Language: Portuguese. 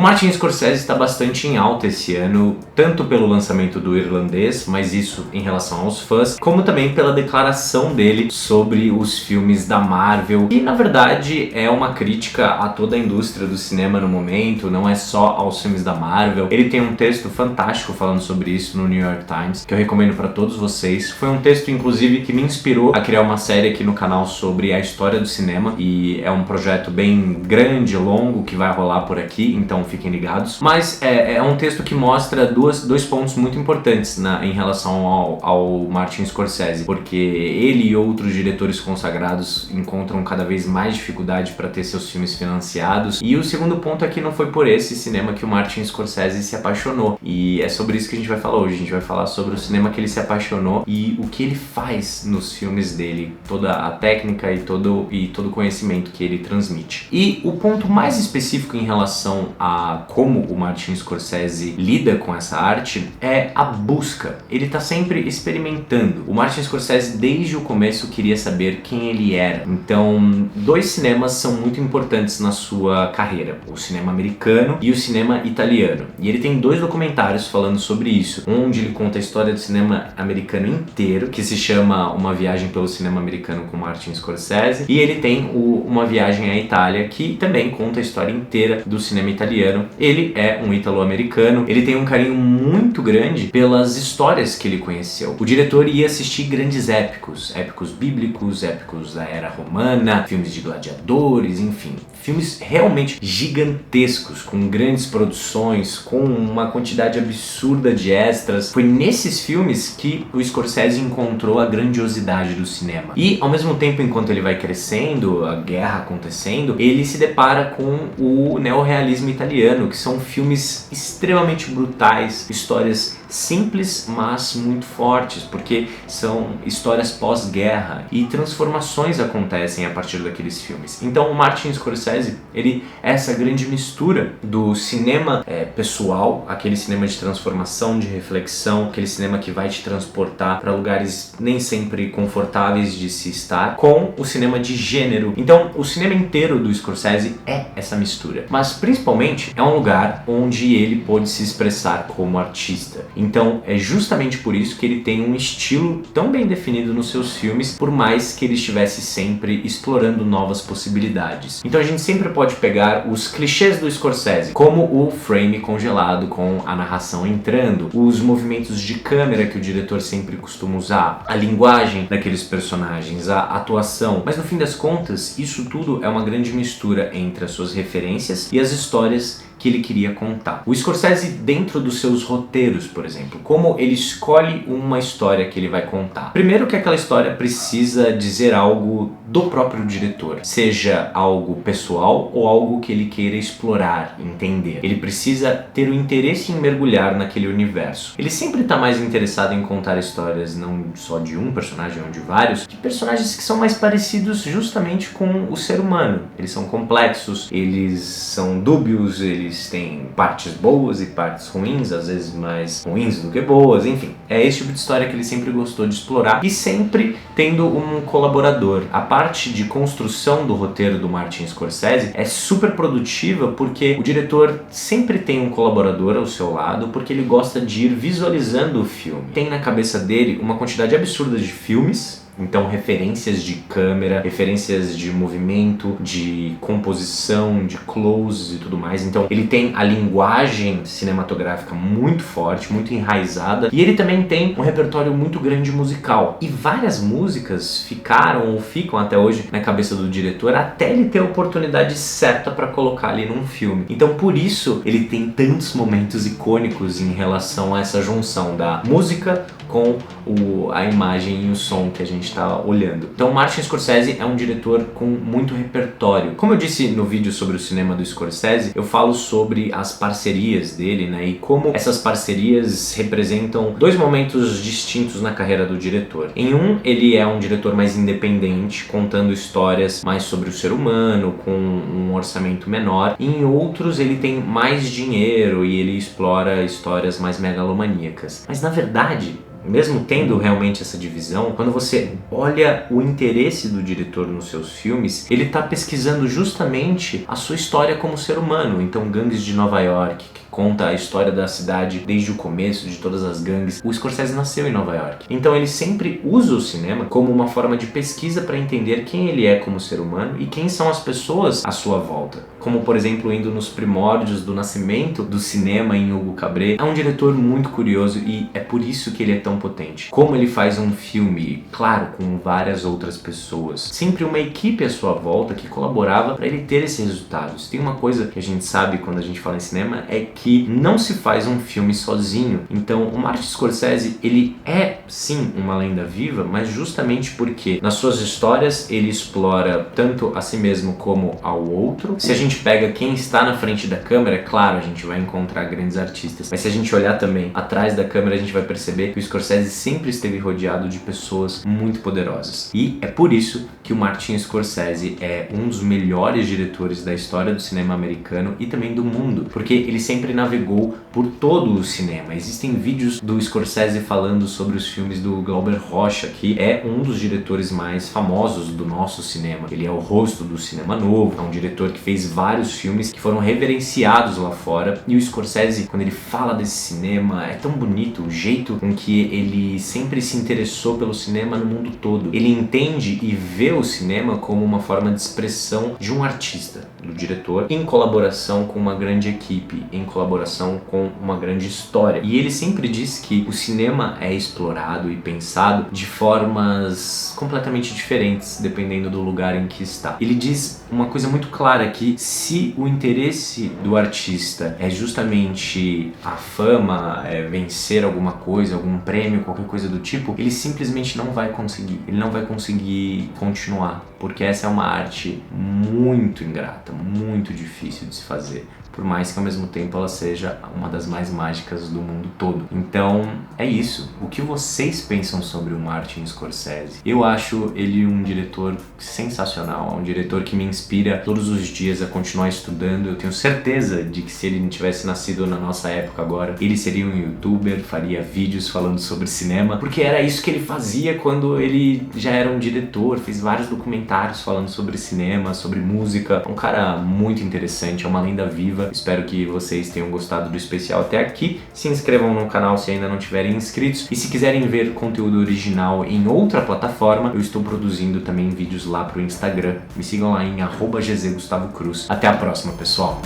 Martin Scorsese está bastante em alta esse ano, tanto pelo lançamento do Irlandês, mas isso em relação aos fãs, como também pela declaração dele sobre os filmes da Marvel, e na verdade é uma crítica a toda a indústria do cinema no momento, não é só aos filmes da Marvel. Ele tem um texto fantástico falando sobre isso no New York Times, que eu recomendo para todos vocês. Foi um texto, inclusive, que me inspirou a criar uma série aqui no canal sobre a história do cinema, e é um projeto bem grande, longo, que vai rolar por aqui, então fiquem ligados. Mas é um texto que mostra dois pontos muito importantes em relação ao Martin Scorsese, porque ele e outros diretores consagrados encontram cada vez mais dificuldade para ter seus filmes financiados. E o segundo ponto é que não foi por esse cinema que o Martin Scorsese se apaixonou, e é sobre isso que a gente vai falar hoje. A gente vai falar sobre o cinema que ele se apaixonou e o que ele faz nos filmes dele, toda a técnica e todo o conhecimento que ele transmite. E o ponto mais específico em relação a como o Martin Scorsese lida com essa arte é a busca. Ele está sempre experimentando. O Martin Scorsese desde o começo queria saber quem ele era. Então, dois cinemas são muito importantes na sua carreira: o cinema americano e o cinema italiano. E ele tem dois documentários falando sobre isso, onde ele conta a história do cinema americano inteiro, que se chama Uma Viagem pelo Cinema Americano com Martin Scorsese, e ele tem Uma Viagem à Itália, que também conta a história inteira do cinema italiano. Ele é um ítalo-americano, ele tem um carinho muito grande pelas histórias que ele conheceu. O diretor ia assistir grandes épicos bíblicos, épicos da era romana, filmes de gladiadores, enfim, filmes realmente gigantescos, com grandes produções, com uma quantidade absurda de extras. Foi nesses filmes que o Scorsese encontrou a grandiosidade do cinema. E ao mesmo tempo, enquanto ele vai crescendo, a guerra acontecendo, ele se depara com o neorrealismo italiano, que são filmes extremamente brutais, histórias simples, mas muito fortes, porque são histórias pós-guerra e transformações acontecem a partir daqueles filmes. Então o Martin Scorsese, ele é essa grande mistura do cinema pessoal, aquele cinema de transformação, de reflexão, aquele cinema que vai te transportar para lugares nem sempre confortáveis de se estar, com o cinema de gênero. Então o cinema inteiro do Scorsese é essa mistura, mas principalmente é um lugar onde ele pôde se expressar como artista. Então é justamente por isso que ele tem um estilo tão bem definido nos seus filmes, por mais que ele estivesse sempre explorando novas possibilidades. Então a gente sempre pode pegar os clichês do Scorsese, como o frame congelado com a narração entrando, os movimentos de câmera que o diretor sempre costuma usar, a linguagem daqueles personagens, a atuação. Mas no fim das contas, isso tudo é uma grande mistura entre as suas referências e as histórias que ele queria contar. O Scorsese, dentro dos seus roteiros, por exemplo, como ele escolhe uma história que ele vai contar. Primeiro que aquela história precisa dizer algo do próprio diretor, seja algo pessoal ou algo que ele queira explorar, entender. Ele precisa ter o interesse em mergulhar naquele universo. Ele sempre está mais interessado em contar histórias não só de um personagem ou de vários, de personagens que são mais parecidos justamente com o ser humano. Eles são complexos, eles são dúbios, eles têm partes boas e partes ruins, às vezes mais ruins do que boas, enfim. É esse tipo de história que ele sempre gostou de explorar, e sempre tendo um colaborador. A parte de construção do roteiro do Martin Scorsese é super produtiva, porque o diretor sempre tem um colaborador ao seu lado, porque ele gosta de ir visualizando o filme. Tem na cabeça dele uma quantidade absurda de filmes, então referências de câmera, referências de movimento, de composição, de closes e tudo mais. Então ele tem a linguagem cinematográfica muito forte, muito enraizada, e ele também tem um repertório muito grande musical. E várias músicas ficaram ou ficam até hoje na cabeça do diretor, até ele ter a oportunidade certa para colocar ali num filme. Então por isso ele tem tantos momentos icônicos em relação a essa junção da música com a imagem e o som que a gente está olhando. Então Martin Scorsese é um diretor com muito repertório. Como eu disse no vídeo sobre o cinema do Scorsese, eu falo sobre as parcerias dele, né, e como essas parcerias representam dois momentos distintos na carreira do diretor. Em um, ele é um diretor mais independente, contando histórias mais sobre o ser humano, com um orçamento menor. Em outros, ele tem mais dinheiro e ele explora histórias mais megalomaníacas. Mas na verdade, mesmo tendo realmente essa divisão, quando você olha o interesse do diretor nos seus filmes, ele tá pesquisando justamente a sua história como ser humano. Então, Gangues de Nova York, que conta a história da cidade desde o começo, de todas as gangues. O Scorsese nasceu em Nova York. Então ele sempre usa o cinema como uma forma de pesquisa para entender quem ele é como ser humano e quem são as pessoas à sua volta. Como, por exemplo, indo nos primórdios do nascimento do cinema em Hugo Cabret. É um diretor muito curioso e é por isso que ele é tão potente. Como ele faz um filme, claro, com várias outras pessoas. Sempre uma equipe à sua volta que colaborava para ele ter esses resultados. Tem uma coisa que a gente sabe quando a gente fala em cinema, é que não se faz um filme sozinho. Então, o Martin Scorsese, ele é sim uma lenda viva, mas justamente porque nas suas histórias ele explora tanto a si mesmo como ao outro. Se a gente pega quem está na frente da câmera, é claro, a gente vai encontrar grandes artistas, mas se a gente olhar também atrás da câmera, a gente vai perceber que o Scorsese sempre esteve rodeado de pessoas muito poderosas. E é por isso que o Martin Scorsese é um dos melhores diretores da história do cinema americano e também do mundo, porque ele sempre navegou por todo o cinema. Existem vídeos do Scorsese falando sobre os filmes do Glauber Rocha, que é um dos diretores mais famosos do nosso cinema. Ele é o rosto do cinema novo, é um diretor que fez vários filmes que foram reverenciados lá fora. E o Scorsese, quando ele fala desse cinema, é tão bonito o jeito com que ele sempre se interessou pelo cinema no mundo todo. Ele entende e vê o cinema como uma forma de expressão de um artista, do diretor, em colaboração com uma grande equipe, em colaboração com uma grande história. E ele sempre diz que o cinema é explorado e pensado de formas completamente diferentes, dependendo do lugar em que está. Ele diz uma coisa muito clara, que se o interesse do artista é justamente a fama, vencer alguma coisa, algum prêmio, qualquer coisa do tipo, ele simplesmente não vai conseguir. Ele não vai conseguir continuar, porque essa é uma arte muito ingrata, muito difícil de se fazer, por mais que ao mesmo tempo ela seja uma das mais mágicas do mundo todo. Então é isso. O que vocês pensam sobre o Martin Scorsese? Eu acho ele um diretor sensacional, um diretor que me inspira todos os dias a continuar estudando. Eu tenho certeza de que se ele não tivesse nascido na nossa época agora, ele seria um youtuber, faria vídeos falando sobre cinema, porque era isso que ele fazia quando ele já era um diretor, fez vários documentários falando sobre cinema, sobre música. É um cara muito interessante, é uma lenda viva. Espero que vocês tenham gostado do especial até aqui. Se inscrevam no canal se ainda não tiverem inscritos. E se quiserem ver conteúdo original em outra plataforma, eu estou produzindo também vídeos lá pro Instagram. Me sigam lá em @gzgustavocruz. Até a próxima, pessoal!